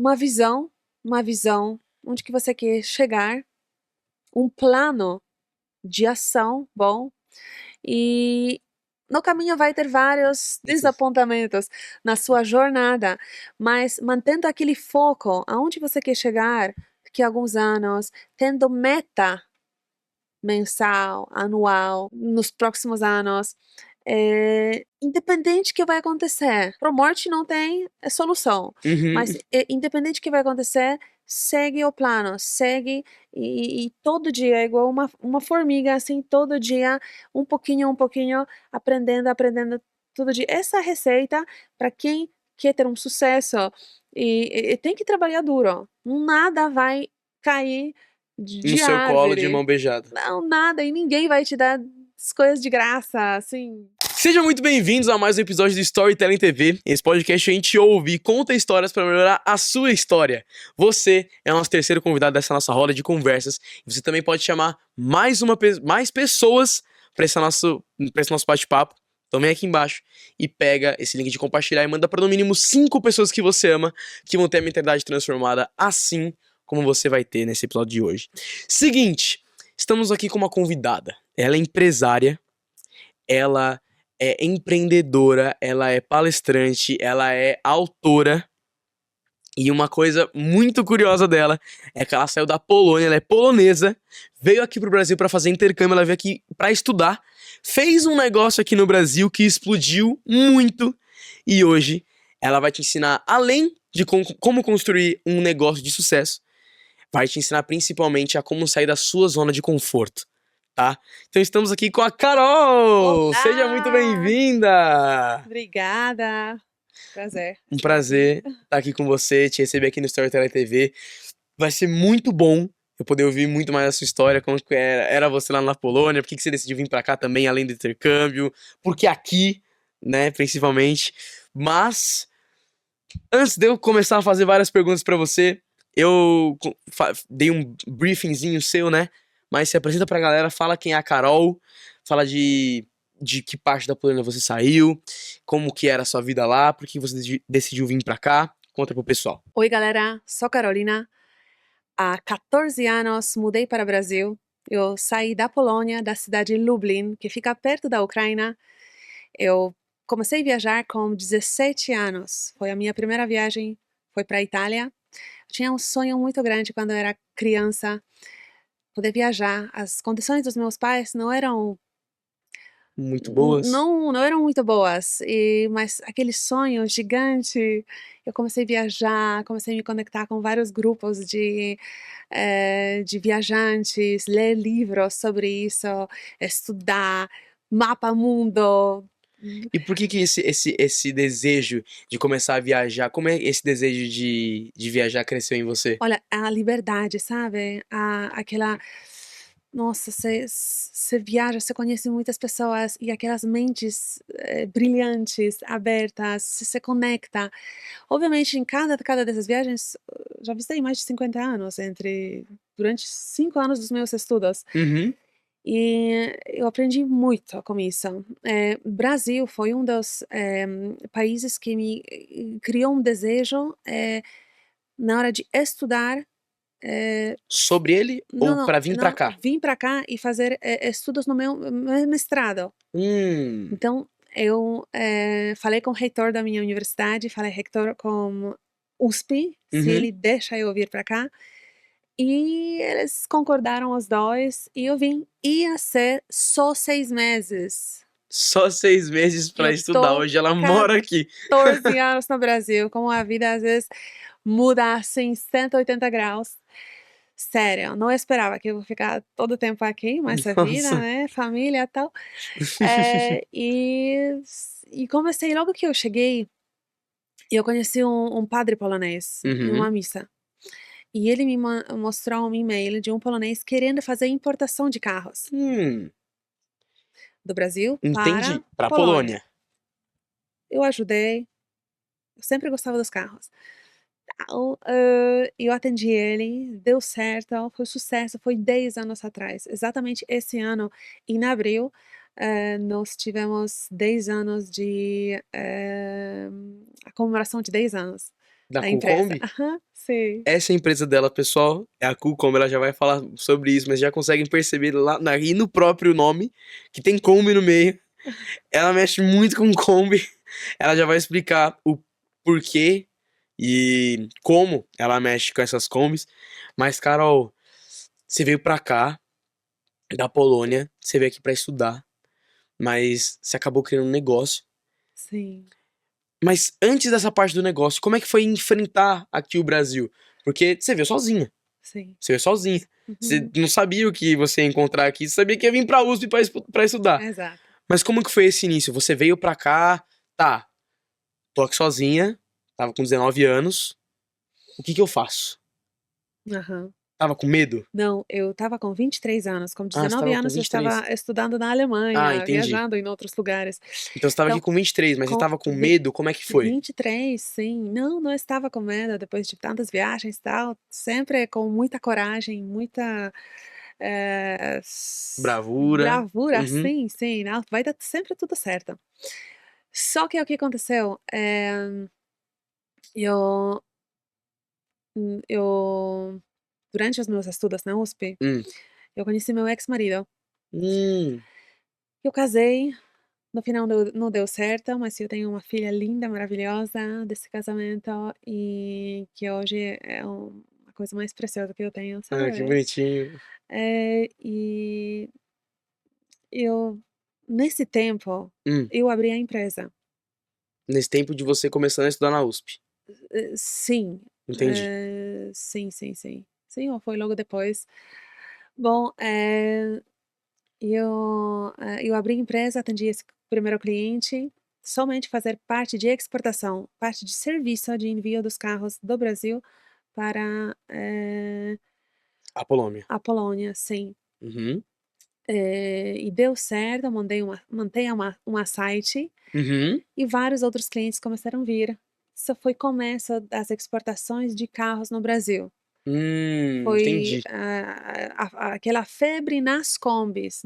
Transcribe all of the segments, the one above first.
uma visão, onde que você quer chegar, um plano de ação bom, e no caminho vai ter vários desapontamentos na sua jornada, mas mantendo aquele foco aonde você quer chegar daqui a alguns anos, tendo meta mensal, anual, nos próximos anos, independente que vai acontecer, pro morte não tem solução, Uhum. mas independente que vai acontecer, segue o plano, segue e todo dia é igual uma formiga, assim, todo dia, um pouquinho, aprendendo todo dia. Essa receita, para quem quer ter um sucesso, e tem que trabalhar duro, nada vai cair No de seu colo de árvore. mão beijada. Não, nada, e ninguém vai te dar as coisas de graça, assim. Sejam muito bem-vindos a mais um episódio do Storytelling TV. Esse podcast a gente ouve e conta histórias para melhorar a sua história. Você é o nosso terceiro convidado dessa nossa roda de conversas. E você também pode chamar mais pessoas para esse nosso bate-papo. Então vem aqui embaixo e pega esse link de compartilhar e manda para no mínimo 5 pessoas que você ama, que vão ter a mentalidade transformada assim como você vai ter nesse episódio de hoje. Seguinte, estamos aqui com uma convidada. Ela é empresária, ela é empreendedora, ela é palestrante, ela é autora. E uma coisa muito curiosa dela é que ela saiu da Polônia, ela é polonesa, veio aqui pro Brasil para fazer intercâmbio, ela veio aqui para estudar, fez um negócio aqui no Brasil que explodiu muito e hoje ela vai te ensinar, além de como construir um negócio de sucesso, vai te ensinar principalmente a como sair da sua zona de conforto, tá? Então estamos aqui com a Carol! Seja muito Olá! bem-vinda! Obrigada. Prazer Um estar aqui. prazer estar aqui com você, te receber aqui no Storyteller TV. Vai ser muito bom eu poder ouvir muito mais a sua história, como que era você lá na Polônia, por que você decidiu vir pra cá também, além do intercâmbio, porque aqui, né, principalmente. Mas, antes de eu começar a fazer várias perguntas pra você, eu dei um briefingzinho seu, né? Mas se apresenta pra galera, fala quem é a Carol, fala de que parte da Polônia você saiu, como que era a sua vida lá, por que você decidiu vir pra cá. Conta pro pessoal. Oi, galera, sou Carolina. Há 14 anos mudei para o Brasil. Eu saí da Polônia, da cidade de Lublin, que fica perto da Ucrânia. Eu comecei a viajar com 17 anos. Foi a minha primeira viagem, foi para a Itália. Eu tinha um sonho muito grande quando eu era criança, poder viajar. As condições dos meus pais não eram Muito boas. não eram muito boas, mas aquele sonho gigante, eu comecei a viajar, comecei a me conectar com vários grupos de viajantes, ler livros sobre isso, estudar, mapa mundo. E por que esse desejo de começar a viajar, como é esse desejo de viajar cresceu em você? Olha, a liberdade, sabe? Aquela. Nossa, você viaja, você conhece muitas pessoas e aquelas mentes brilhantes, abertas, você se conecta. Obviamente, em cada dessas viagens, já visitei mais de 50 anos, durante 5 anos dos meus estudos. Uhum. E eu aprendi muito com isso. Brasil foi um dos países que me criou um desejo na hora de estudar. Sobre ele Não, ou não, pra vir pra não, cá? vim para cá e fazer estudos no meu mestrado. Hum. Então, eu falei com o reitor da minha universidade, falei reitor com USP, se Uhum. ele deixa eu vir para cá. E eles concordaram os dois e eu vim. Ia ser só 6 meses. Só 6 meses pra Eu estudar. tô Hoje ela mora aqui. 14 anos no Brasil, como a vida às vezes muda assim 180 graus. Sério, não esperava que eu vou ficar todo o tempo aqui, mas a vida, Nossa. né, família e tal. E comecei, logo que eu cheguei, eu conheci um padre polonês em uma Uhum. missa. E ele me mostrou um e-mail de um polonês querendo fazer importação de carros Hum. do Brasil para Entendi. Pra Polônia. Polônia. Eu ajudei, eu sempre gostava dos carros. Então, eu atendi ele, deu certo, foi sucesso, foi 10 anos atrás. Exatamente esse ano, em abril, nós tivemos 10 anos a comemoração de 10 anos. Da a empresa. Coolcombi? Aham, sim. Essa é a empresa dela, pessoal, é a Coolcombi, ela já vai falar sobre isso, mas já conseguem perceber lá e no próprio nome, que tem Kombi no meio. Ela mexe muito com Kombi, ela já vai explicar o porquê e como ela mexe com essas Kombis. Mas, Carol, você veio pra cá, da Polônia, você veio aqui pra estudar, mas você acabou criando um negócio. Sim, Mas antes dessa parte do negócio, como é que foi enfrentar aqui o Brasil? Porque você veio sozinha. sim. Você veio sozinha. Você Uhum. não sabia o que você ia encontrar aqui, você sabia que ia vir pra USP pra estudar. Exato. Mas como que foi esse início? Você veio pra cá, tá, tô aqui sozinha, tava com 19 anos, o que que eu faço? Aham. Tava com medo? Não, eu estava com 23 anos. Com Ah, você 19 tava com anos, eu 23. estava estudando na Ah, Alemanha, entendi. viajando em outros lugares. Então você tava aqui Então, com 23, mas você com tava com vi medo? Como é que foi? 23, sim. Não, não estava com medo, depois de tantas viagens e tal, sempre com muita coragem, muita, Bravura. bravura, Uhum. sim, sim, não, vai dar sempre tudo certo. Só que o que aconteceu, eu eu durante os meus estudos na USP, Hum. eu conheci meu ex-marido. Hum. Eu casei, no final não deu certo, mas eu tenho uma filha linda, maravilhosa desse casamento e que hoje é a coisa mais preciosa que eu tenho, Ah, que sabe? bonitinho. E eu, nesse tempo, Hum. eu abri a empresa. Nesse tempo de você começando a estudar na USP. Sim, Entendi. sim, sim, sim. Sim, ou foi logo depois. Bom, eu abri a empresa, atendi esse primeiro cliente, somente fazer parte de exportação, parte de serviço de envio dos carros do Brasil para, A Polônia. a Polônia, sim. Uhum. E deu certo, montei uma site Uhum. e vários outros clientes começaram a vir. Isso foi começo das exportações de carros no Brasil. Foi, Entendi. aquela febre nas combis.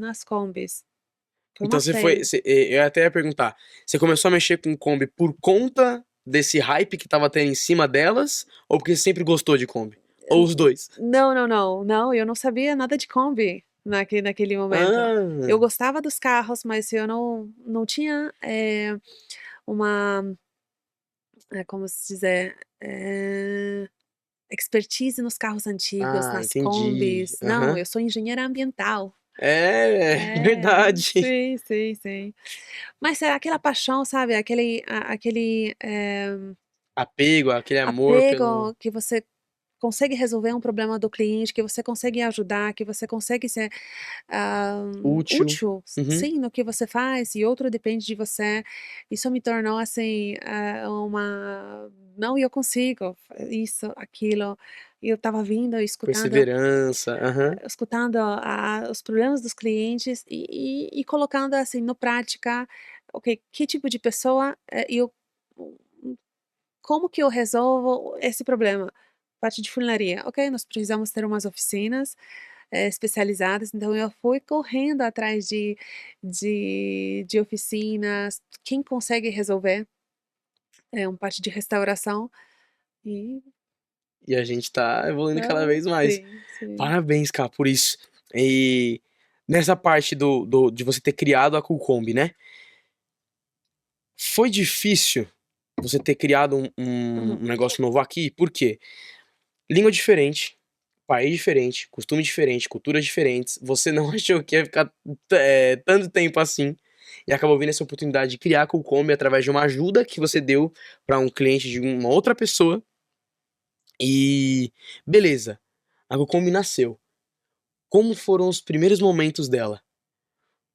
Foi Então uma você foi. febre. Eu até ia perguntar. Você começou a mexer com Kombi por conta desse hype que tava tendo em cima delas? Ou porque você sempre gostou de Kombi? Ou os dois? Não, não, não, não, eu não sabia nada de Kombi naquele momento. Eu Ah, gostava dos carros, mas eu não tinha, uma, como se dizer, expertise nos carros antigos, nas entendi. Kombis. Não, Aham. eu sou engenheira ambiental. É, É, verdade. sim, sim, sim. Mas é aquela paixão, sabe, aquele, Apego, aquele amor pelo apego que você consegue resolver um problema do cliente, que você consegue ajudar, que você consegue ser, útil. útil, Uhum. sim, no que você faz e outro depende de você. Isso me tornou assim, uma não, eu consigo, isso, aquilo. E eu estava vindo, Perseverança. Aham. escutando os problemas dos clientes e colocando assim no prática, ok, que tipo de pessoa, como que eu resolvo esse problema? Parte de funilaria, ok, nós precisamos ter umas oficinas, especializadas, então eu fui correndo atrás de oficinas, quem consegue resolver, parte de restauração e E a gente tá evoluindo cada vez mais. sim, sim. Parabéns, cara, por isso. E nessa parte de você ter criado a Coolcombi, né? Foi difícil você ter criado Aham. um negócio novo aqui? Por quê? Língua diferente, país diferente, costume diferente, culturas diferentes. Você não achou que ia ficar tanto tempo assim e acabou vendo essa oportunidade de criar a Coolcombi através de uma ajuda que você deu para um cliente de uma outra pessoa. E beleza, a Coolcombi nasceu. Como foram os primeiros momentos dela?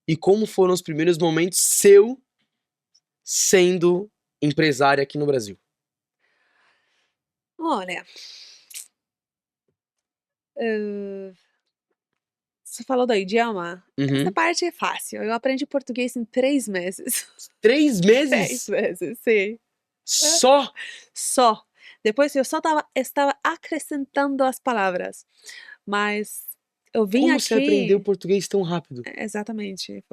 E como foram os primeiros momentos seu sendo empresária aqui no Brasil? Olha, hã, você falou do idioma, essa Uhum. parte é fácil, eu aprendi português em 3 meses. 3 3 meses? meses, sim. É. Só? Só. Depois eu só estava acrescentando as palavras, mas eu vim Como você aprendeu aqui português tão rápido? exatamente,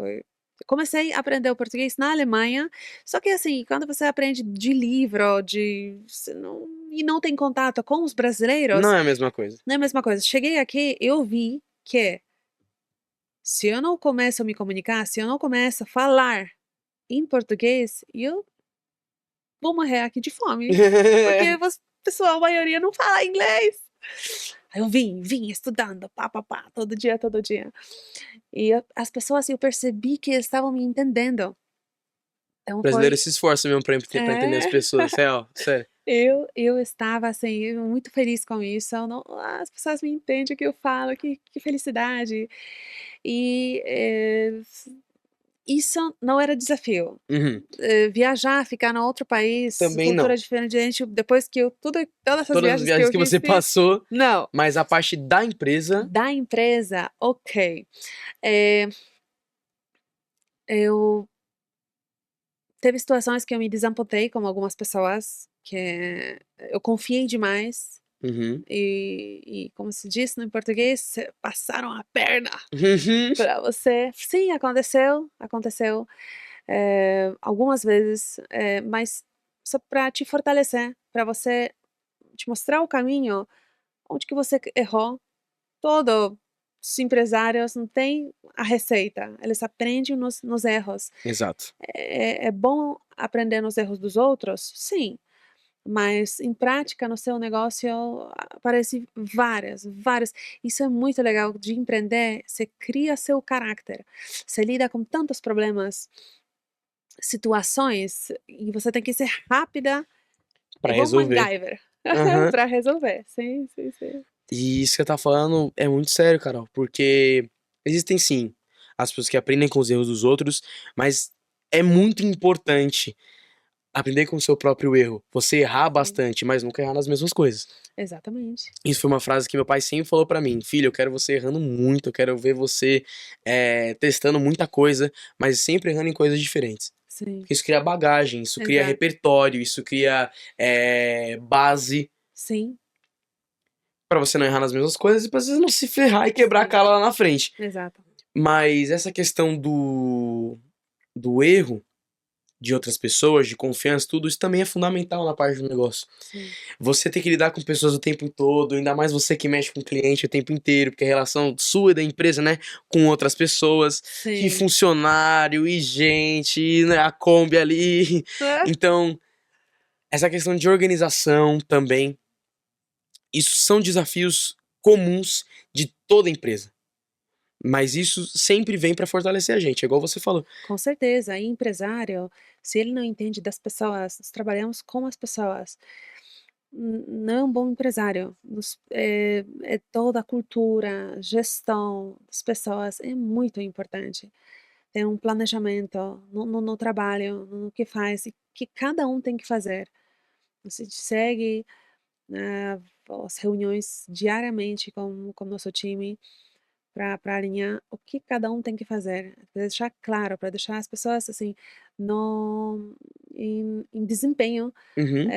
comecei a aprender o português na Alemanha, só que assim, quando você aprende de livro, você e não tem contato com os Não brasileiros, é a mesma coisa. não é a mesma coisa. Cheguei aqui, eu vi que se eu não começo a me comunicar, se eu não começo a falar em português, eu vou morrer aqui de fome, porque pessoal, a maioria não fala inglês. Aí eu vim estudando, pá, pá, pá, todo dia, todo dia. E as pessoas, eu percebi que eles estavam me entendendo. O Então brasileiro foi, se esforça mesmo pra entender as é, pessoas. Sério. eu estava assim, muito feliz com isso. Eu não, as pessoas me entendem o que eu falo, que felicidade. E isso não era desafio. Uhum. Viajar, ficar em outro país, Também cultura não. diferente, depois que todas essas Todas as viagens que viagens eu que você fiz, passou, não. mas a parte da empresa. Da empresa, ok. Eh, eu teve situações que eu me desapontei com algumas pessoas, que eu confiei demais Uhum. e como se diz no português, passaram a perna Uhum. para você. Sim, aconteceu, algumas vezes, mas só para te fortalecer, para você te mostrar o caminho onde que você errou. Todos os empresários não têm a receita, eles aprendem nos erros. Exato. É bom aprender nos erros dos outros? Sim, mas em prática no seu negócio aparecem várias. Isso é muito legal de empreender, você cria seu caráter, você lida com tantos problemas, situações, e você tem que ser rápida, Pra igual resolver. MacGyver, Aham. para resolver. Sim, sim, sim. E isso que você tá falando é muito sério, Carol, porque existem sim as pessoas que aprendem com os erros dos outros, mas é muito importante aprender com o seu próprio erro. Você errar Sim, bastante, mas nunca errar nas mesmas coisas. exatamente. Isso foi uma frase que meu pai sempre falou pra mim: filho, eu quero você errando muito, eu quero ver você testando muita coisa, mas sempre errando em coisas diferentes. Sim, Porque isso cria bagagem, isso cria exato. repertório, isso cria base Sim, pra você não errar nas mesmas coisas e pra você não se ferrar e quebrar a sim, cara lá na frente. exato. Mas essa questão do erro de outras pessoas, de confiança, tudo isso também é fundamental na parte do negócio. Sim, Você tem que lidar com pessoas o tempo todo, ainda mais você que mexe com o cliente o tempo inteiro, porque a relação sua e da empresa, né, com outras pessoas, e sim. funcionário, e gente, e, né, a Kombi ali. É, Então, essa questão de organização também, isso são desafios comuns de toda empresa. Mas isso sempre vem para fortalecer a gente, é igual você falou. com certeza. E empresário, se ele não entende das pessoas, nós trabalhamos com as pessoas, não é um bom empresário. É toda a cultura, gestão das pessoas é muito importante. Ter um planejamento no trabalho, no que faz e que cada um tem que fazer. Você segue, as reuniões diariamente com o nosso time, para alinhar o que cada um tem que fazer, pra deixar claro, para deixar as pessoas, assim, no em desempenho, Uhum.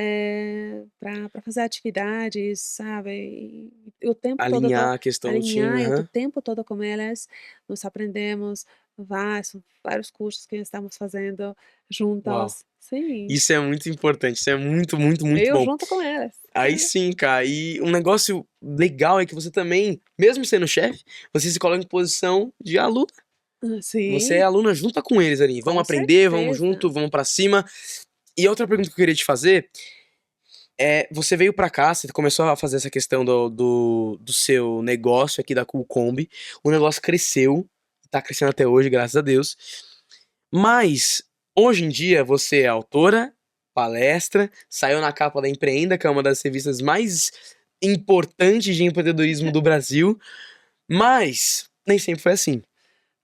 para fazer atividades, sabe, e o tempo todo eu tô Alinhar a questão do time, alinhar, eu tô o aham. tempo todo com elas, nós aprendemos vários cursos que estamos fazendo Uau. juntos. Sim, Isso é muito importante, isso é muito, muito, muito eu bom. junto com elas. Aí sim, cara, e um negócio legal é que você também, mesmo sendo chefe, você se coloca em posição de aluno. Você é Sim, aluna junta com eles ali. Vamos com aprender, vamos certeza. junto, vamos pra cima. E outra pergunta que eu queria te fazer é, você veio pra cá, você começou a fazer essa questão do seu negócio aqui da Coolcombi. O negócio cresceu, tá crescendo até hoje, graças a Deus. Mas, hoje em dia, você é autora, palestra, saiu na capa da Empreenda, que é uma das revistas mais importantes de empreendedorismo do Brasil. Mas, nem sempre foi assim.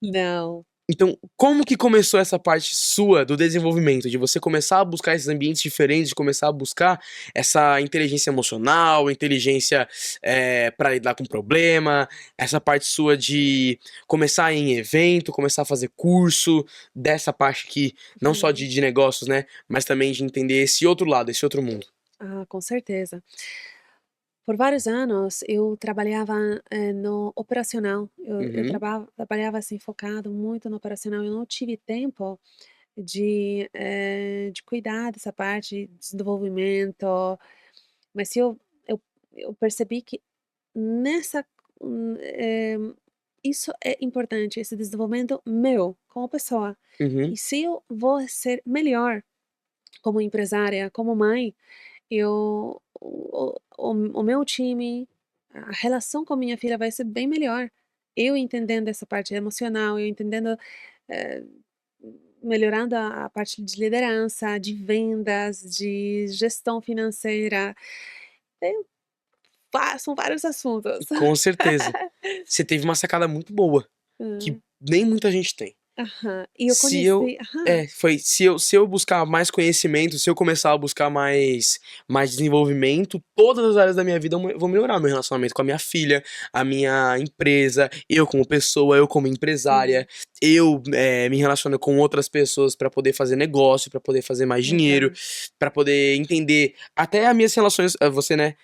Não. Então, como que começou essa parte sua do desenvolvimento, de você começar a buscar esses ambientes diferentes, de começar a buscar essa inteligência emocional, inteligência para lidar com problema, essa parte sua de começar a ir em evento, começar a fazer curso, dessa parte aqui, não só Uhum. de negócios, né, mas também de entender esse outro lado, esse outro mundo. Ah, com certeza. Por vários anos eu trabalhava, no operacional. Eu Uhum, trabalhava, assim, focado muito no operacional. Eu não tive tempo de cuidar dessa parte de desenvolvimento, Mas se eu percebi que nessa isso é importante, esse desenvolvimento meu como pessoa. Uhum. E se eu vou ser melhor como empresária, como mãe, eu o meu time, a relação com a minha filha vai ser bem melhor. Eu entendendo essa parte emocional, eu entendendo, eh, melhorando a parte de liderança, de vendas, de gestão financeira. Tem são vários assuntos. Com certeza. Você teve uma sacada muito boa, que Hã. nem muita gente tem. Aham. E eu Se eu conheci aham. se eu buscar mais conhecimento, se eu começar a buscar mais desenvolvimento, todas as áreas da minha vida vão melhorar. Meu relacionamento com a minha filha, a minha empresa, eu como pessoa, eu como empresária, Sim, eu, me relaciono com outras pessoas pra poder fazer negócio, pra poder fazer mais dinheiro, exato. pra poder entender até as minhas relações, você, né,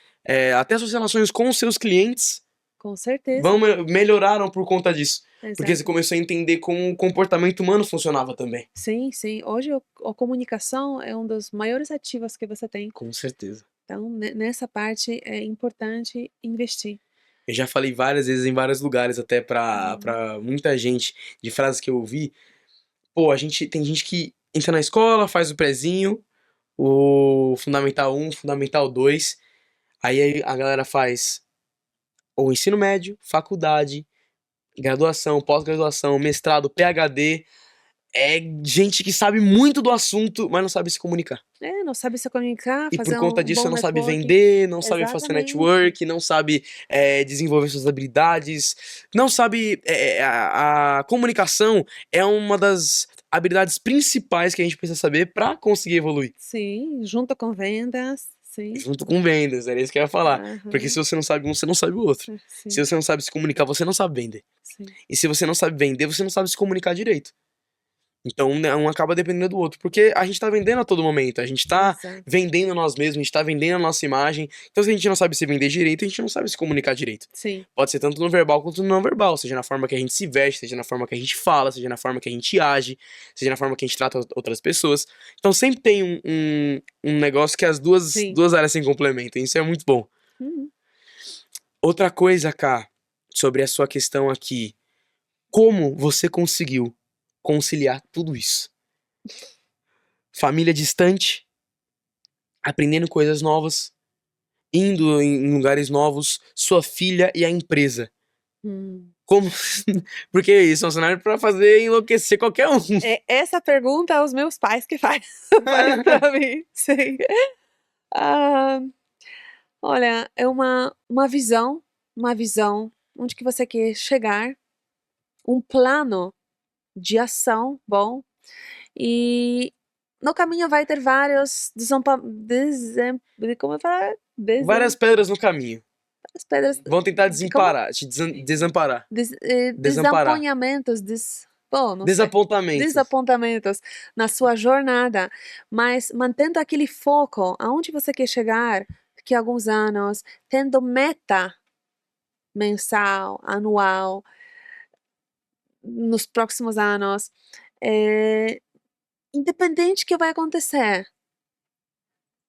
até as suas relações com os seus clientes Com vão certeza. melhoraram por conta disso. Porque você Exato. começou a entender como o comportamento humano funcionava também. Sim, sim. Hoje a comunicação é um dos maiores ativos que você tem. Com certeza. Então, nessa parte é importante investir. Eu já falei várias vezes em vários lugares, até Uhum. pra muita gente, de frases que eu ouvi. Pô, tem gente que entra na escola, faz o prezinho, o Fundamental 1, Fundamental 2. Aí a galera faz o ensino médio, faculdade, graduação, pós-graduação, mestrado, PhD. É gente que sabe muito do assunto, mas não sabe se comunicar. É, não sabe se comunicar, E por fazer conta um disso, bom não sabe networking. vender, não sabe fazer Exatamente. network, não sabe desenvolver suas habilidades, não sabe. A comunicação é uma das habilidades principais que a gente precisa saber para conseguir evoluir. Sim, junto com vendas, sim. Junto com vendas, era isso que eu ia falar. Porque se Aham. você não sabe um, você não sabe o outro. Se Sim, você não sabe se comunicar, você não sabe vender. sim. E se você não sabe vender, você não sabe se comunicar direito. Então, né, um acaba dependendo do outro, porque a gente tá vendendo a todo momento, a gente tá Exato. vendendo nós mesmos, a gente tá vendendo a nossa imagem. Então, se a gente não sabe se vender direito, a gente não sabe se comunicar direito. Sim, Pode ser tanto no verbal quanto no não verbal, seja na forma que a gente se veste, seja na forma que a gente fala, seja na forma que a gente age, seja na forma que a gente trata outras pessoas. Então, sempre tem um negócio que as duas, sim. duas áreas se complementam, isso é muito bom. Uhum. Outra coisa, Cá, sobre a sua questão aqui, como você conseguiu conciliar tudo isso? Família distante, aprendendo coisas novas, indo em lugares novos, sua filha e a empresa. Hum. Como? Porque isso é um cenário pra fazer enlouquecer qualquer um. É essa pergunta os meus pais que fazem pra mim, sim. Ah, olha, é uma visão onde que você quer chegar, um plano de ação bom, e no caminho vai ter vários como eu falo? Várias pedras no caminho. As pedras, Vão tentar como? desamparar. Desamparar. Desaponhamentos, bom, não sei, Desapontamentos. desapontamentos na sua jornada, mas mantendo aquele foco aonde você quer chegar daqui a alguns anos, tendo meta mensal, anual, nos próximos anos, independente que vai acontecer.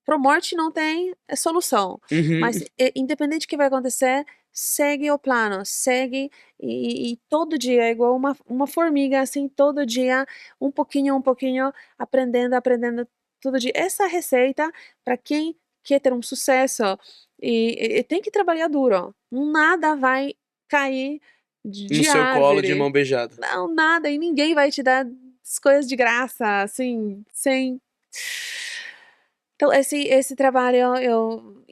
Pro morte não tem solução, Uhum. mas independente que vai acontecer, segue o plano, segue e todo dia é igual uma formiga, assim, todo dia um pouquinho, aprendendo, aprendendo todo dia. Essa receita para quem quer ter um sucesso e tem que trabalhar duro, nada vai cair No de seu colo de mão árvore, beijada. não, nada, e ninguém vai te dar as coisas de graça, assim, sem então esse trabalho eu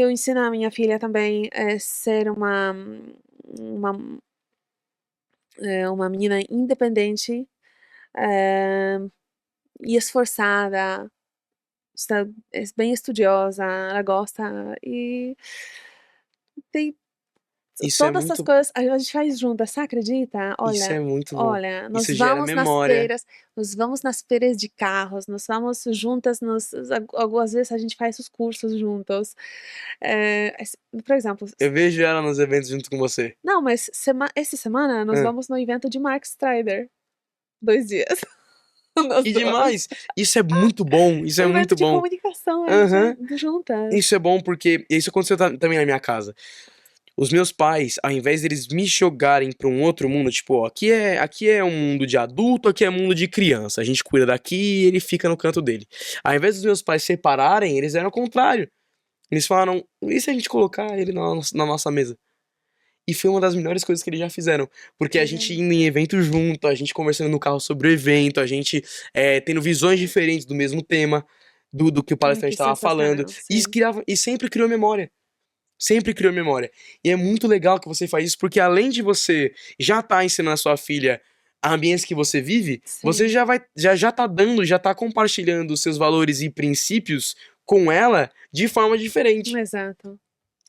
ensino a minha filha também, ser uma, uma menina independente, eh, e esforçada, é bem estudiosa, ela gosta e tem Isso é todas essas muito, coisas a gente faz juntas, você acredita? isso Olha é muito bom. olha, Isso gera memória. nós vamos nas feiras de carros, nós vamos juntas algumas vezes a gente faz os cursos juntos. Por exemplo, Eu vejo ela nos eventos junto com você. não, mas essa semana nós Hã. vamos no evento de Mark Strider, 2 dias. Que demais! Isso é muito bom, isso é Momento muito de bom. comunicação Aham. juntas. Isso é bom porque isso aconteceu também na minha casa. Os meus pais, ao invés deles me jogarem pra um outro mundo, tipo, ó, aqui é um mundo de adulto, aqui é um mundo de criança. A gente cuida daqui e ele fica no canto dele. Ao invés dos meus pais separarem, eles eram o contrário. Eles falaram, e se a gente colocar ele na nossa mesa? E foi uma das melhores coisas que eles já fizeram. Porque a gente Verdade. indo em evento junto, a gente conversando no carro sobre o evento, a gente tendo visões diferentes do mesmo tema, do que o Ai, palestrante que estava falando. sensacional, E, isso sim. criava, e sempre criou memória. Sempre criou memória. E é muito legal que você faz isso, porque além de você já estar ensinando a sua filha a ambientes que você vive, você Sim, já tá dando, já tá compartilhando os seus valores e princípios com ela de forma diferente. exato.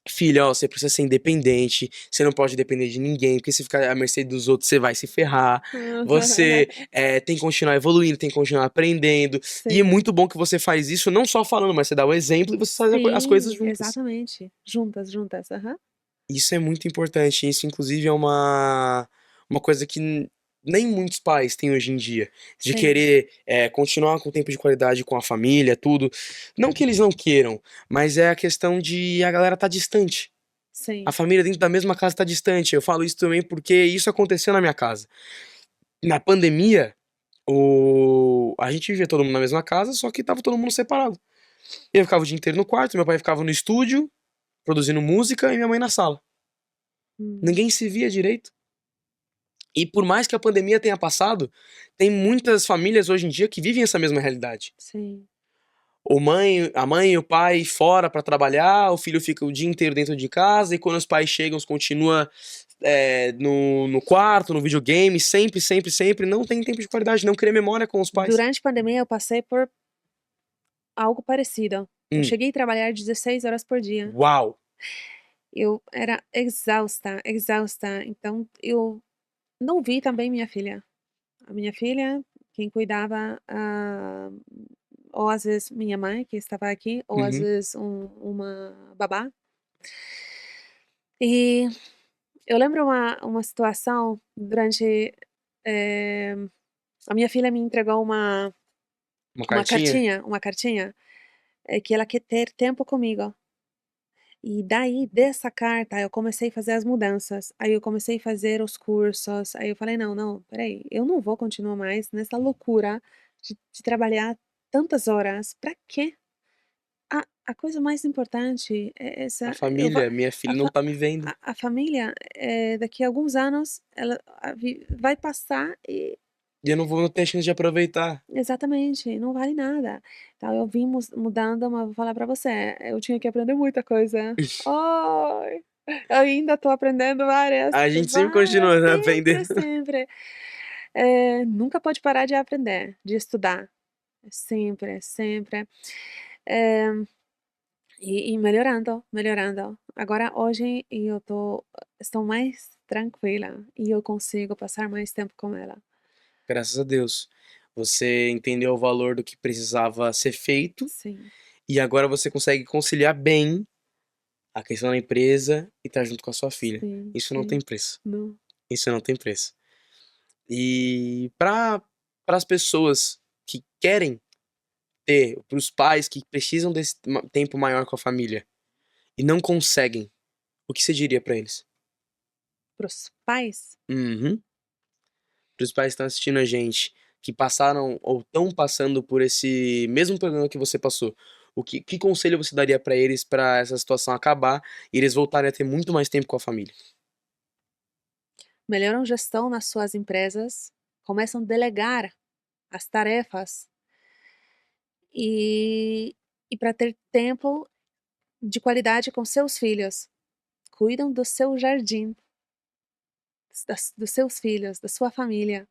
Filha, ó, você precisa ser independente, você não pode depender de ninguém, porque se ficar à mercê dos outros, você vai se ferrar. Você tem que continuar evoluindo, tem que continuar aprendendo. E é Sim, muito bom que você faz isso, não só falando, mas você dá o exemplo e você faz as coisas sim, juntas. exatamente. Juntas, juntas, aham. Isso é muito importante. Isso, inclusive, é uma coisa que nem muitos pais têm hoje em dia. De Sim, querer continuar com o tempo de qualidade com a família, tudo. Não que eles não queiram, mas é a questão de a galera tá distante. A sim. família dentro da mesma casa tá distante. Eu falo isso também porque isso aconteceu na minha casa. Na pandemia, a gente vivia todo mundo na mesma casa, só que tava todo mundo separado. Eu ficava o dia inteiro no quarto, meu pai ficava no estúdio, produzindo música, e minha mãe na sala. Hum, Ninguém se via direito. E por mais que a pandemia tenha passado, tem muitas famílias hoje em dia que vivem essa mesma realidade. sim. A mãe e o pai fora pra trabalhar, o filho fica o dia inteiro dentro de casa, e quando os pais chegam, continua no quarto, no videogame, sempre, sempre, sempre. Não tem tempo de qualidade, não cria memória com os pais. Durante a pandemia eu passei por algo parecido. Eu Hum, cheguei a trabalhar 16 horas por dia. uau! Eu era exausta, exausta. Então eu não vi também minha filha. A minha filha, quem cuidava, ou às vezes minha mãe, que estava aqui, ou às Uhum. vezes uma babá. E eu lembro uma situação durante. eh, a minha filha me entregou Uma cartinha? uma cartinha, que ela quer ter tempo comigo. E daí, dessa carta, eu comecei a fazer as mudanças. Aí eu comecei a fazer os cursos. Aí eu falei: não, não, peraí, eu não vou continuar mais nessa loucura de trabalhar tantas horas. Pra quê? A coisa mais importante é A essa. família, minha filha não tá me vendo. A família, daqui a alguns anos, ela vai passar e. E eu não vou ter chance de aproveitar. Exatamente, não vale nada. Então eu vim mudando, mas vou falar pra você, eu tinha que aprender muita coisa. Ai, eu ainda tô aprendendo A gente sempre várias, continua, né, sempre, aprendendo. sempre. Nunca pode parar de aprender, de estudar. Sempre, sempre. Eh, e melhorando, melhorando. Agora hoje estou mais tranquila e eu consigo passar mais tempo com ela. Graças a Deus. Você entendeu o valor do que precisava ser feito Sim, e agora você consegue conciliar bem a questão da empresa e estar junto com a sua filha. sim, Isso não tem sim. preço. Não. Isso não tem preço. E para as pessoas que querem ter, para os pais que precisam desse tempo maior com a família e não conseguem, o que você diria para eles? Para os pais? Uhum. Para os pais que estão assistindo a gente, que passaram ou estão passando por esse mesmo problema que você passou, que conselho você daria para eles para essa situação acabar e eles voltarem a ter muito mais tempo com a família? Melhoram gestão nas suas empresas, começam a delegar as tarefas e, e para ter tempo de qualidade com seus filhos. Cuidam do seu jardim, dos seus filhos, da sua família,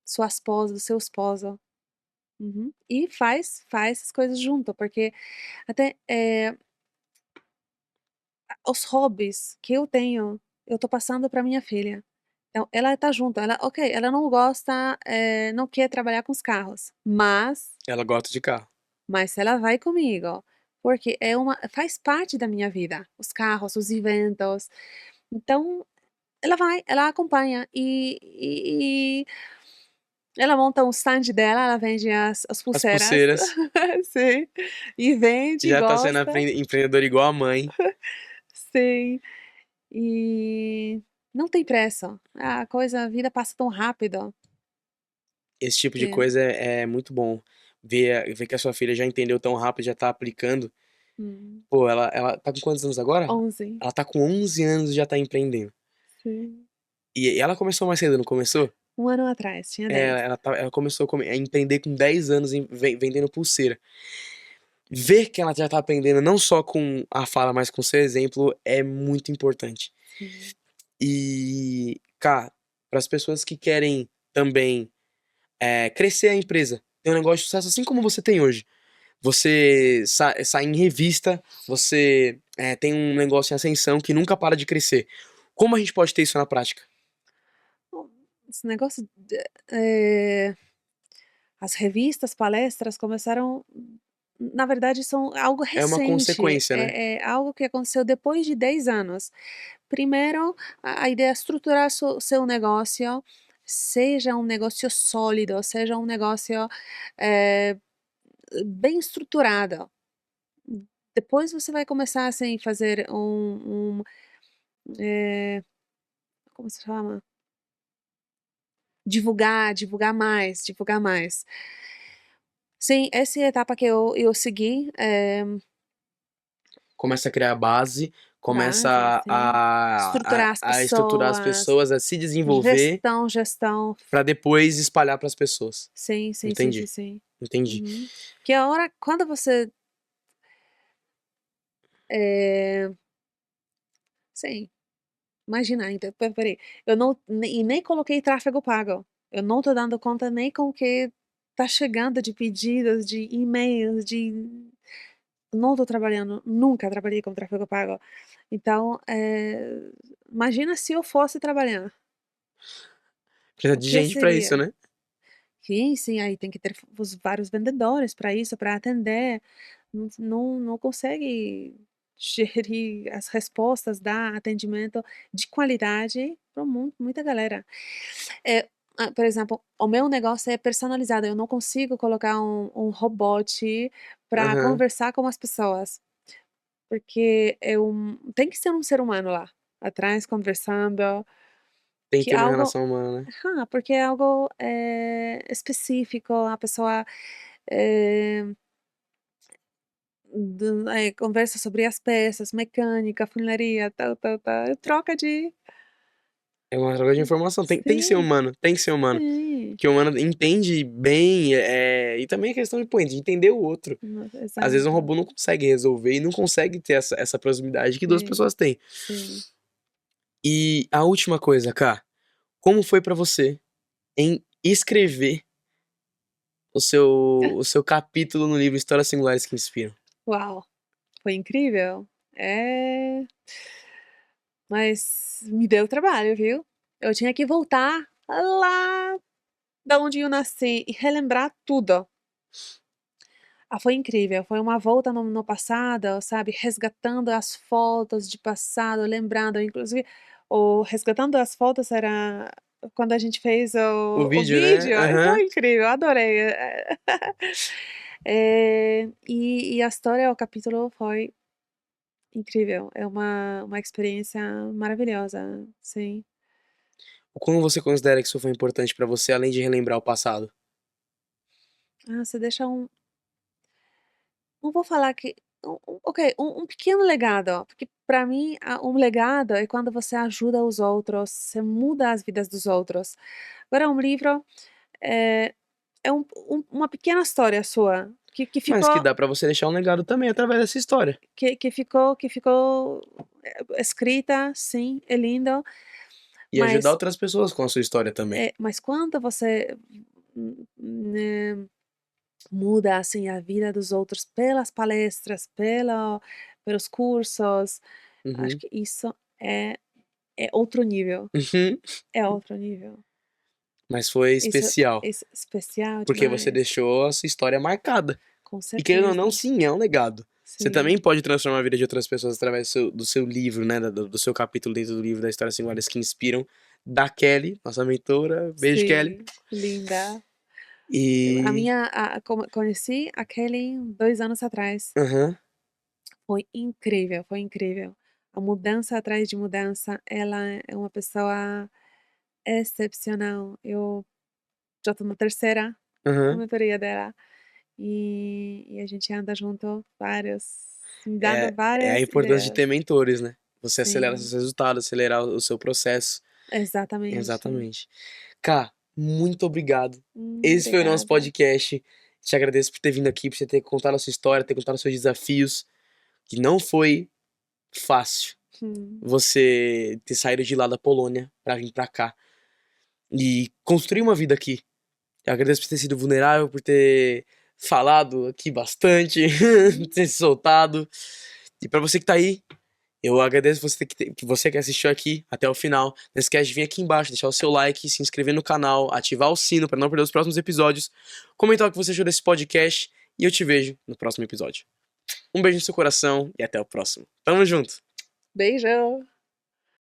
sua esposa, do seu esposo. Uhum. E faz as coisas junto, porque até os hobbies que eu tenho, eu tô passando para minha filha. Então, ela tá junto, ela, ok, ela não gosta, não quer trabalhar com os carros, Ela gosta de carro. mas ela vai comigo, porque faz parte da minha vida, os carros, os eventos. Então, ela vai, ela acompanha Ela monta um stand dela, ela vende as As pulseiras. pulseiras. Sim. E vende, Já tá sendo gosta. empreendedor igual a mãe. Sim. E não tem pressa. A vida passa tão rápido. Esse tipo de Que, coisa é muito bom. Ver que a sua filha já entendeu tão rápido, já tá aplicando. hum, Pô, ela tá com quantos anos agora? 11. Ela tá com 11 anos e já tá empreendendo. Sim. E ela começou mais cedo, não começou? Um ano atrás, tinha É, 10. ela começou a empreender com 10 anos vendendo pulseira. Ver que ela já tá aprendendo não só com a fala, mas com seu exemplo é muito importante. Sim. E, cara, para as pessoas que querem também crescer a empresa, ter um negócio de sucesso assim como você tem hoje. Você sai em revista, você tem um negócio em ascensão que nunca para de crescer. Como a gente pode ter isso na prática? Bom, esse negócio. É, as revistas, palestras começaram. Na verdade, são algo É uma recente. consequência, né? É algo que aconteceu depois de 10 anos. Primeiro, a ideia é estruturar seu negócio, seja um negócio sólido, seja um negócio eh, bem estruturado. Depois você vai começar assim fazer eh, como se chama? Divulgar mais, divulgar mais. Sim, essa é a etapa que eu segui. Começa a criar base, começa Base, sim. Estruturar as a estruturar as pessoas, pessoas, a se desenvolver gestão. para depois espalhar para as pessoas. Sim, sim, sim, sim, Entendi, sim. entendi. Uhum. Que a hora, quando você, eh, sim, imagina, então, peraí, eu não nem coloquei tráfego pago. Eu não tô dando conta nem com o que tá chegando de pedidos, de e-mails, não tô trabalhando, nunca trabalhei com tráfego pago. Então, imagina se eu fosse trabalhar, Precisa o de que gente para isso, seria? né? Sim, sim, aí tem que ter os vários vendedores para isso, para atender. Não consegue gerir as respostas, dar atendimento de qualidade para muita galera. Eh, por exemplo, o meu negócio é personalizado, eu não consigo colocar um robot para Aham. conversar com as pessoas, porque tem que ser um ser humano lá, atrás conversando, Tem que que ter uma algo relação humana, né? porque é algo, específico, a pessoa, eh, conversa sobre as peças, mecânica, funilaria, tal, tal, tal, troca de É uma troca de informação. Tem que ser sim, humano, tem que ser humano. sim. Que o humano entende bem, e também a questão de, pô, de entender o outro. Às vezes um Exato. robô não consegue resolver e não consegue ter essa proximidade que duas Sim, pessoas têm. sim. E a última coisa, Cá, como foi pra você em escrever o seu capítulo no livro Histórias Singulares que Inspiram? Uau, foi incrível. Mas me deu trabalho, viu. Eu tinha que voltar lá da onde eu nasci e relembrar tudo. Foi incrível, foi uma volta no passado, sabe, resgatando as fotos de passado, lembrando, inclusive, o resgatando as fotos era quando a gente fez O o vídeo, né? vídeo, e Aham. foi incrível, adorei. E a história, o capítulo foi incrível, é uma experiência maravilhosa, sim. Como você considera que isso foi importante pra você, além de relembrar o passado? Você deixa não vou falar que ok, um pequeno legado, porque para mim um legado é quando você ajuda os outros, você muda as vidas dos outros. Agora um livro, eh, é uma pequena história sua, que Mas que ficou dá pra você deixar um legado também através dessa história. que ficou escrita, sim, é lindo, E ajudar mas, outras pessoas com a sua história também. mas quando você, né, muda, assim, a vida dos outros pelas palestras, pelos cursos. Acho Uhum. que isso é outro nível, Uhum. é outro nível. Mas foi Isso especial, isso é especial porque você demais, deixou a sua história marcada. com E querendo ou não, certeza. sim, é um legado. Você Sim, também pode transformar a vida de outras pessoas através do seu livro, né, do seu capítulo dentro do livro da História Singulares que Inspiram, da Kelly, nossa mentora. Beijo, Kelly. Sim, linda. E. Conheci a Kelly 2 anos atrás. Aham. Foi incrível, foi incrível. A mudança atrás de mudança, ela é uma pessoa excepcional. Eu já tô na terceira Aham. mentoria dela e a gente anda junto me dando É a várias importância de ideias. ter mentores, né? Você acelera Sim, seus resultados, acelerar o seu processo. exatamente. Exatamente. Cá, muito obrigado. Esse foi o nosso Obrigada. podcast. Te agradeço por ter vindo aqui, por você ter contado a sua história, ter contado os seus desafios, que não foi fácil Hum, você ter saído de lá da Polônia pra vir pra cá e construir uma vida aqui. Eu agradeço por ter sido vulnerável, por ter falado aqui bastante, ter se soltado. E pra você que tá aí, eu agradeço você que assistiu aqui até o final. Não esquece de vir aqui embaixo, deixar o seu like, se inscrever no canal, ativar o sino para não perder os próximos episódios, comentar o que você achou desse podcast e eu te vejo no próximo episódio. Um beijo no seu coração e até o próximo. Tamo junto! Beijão.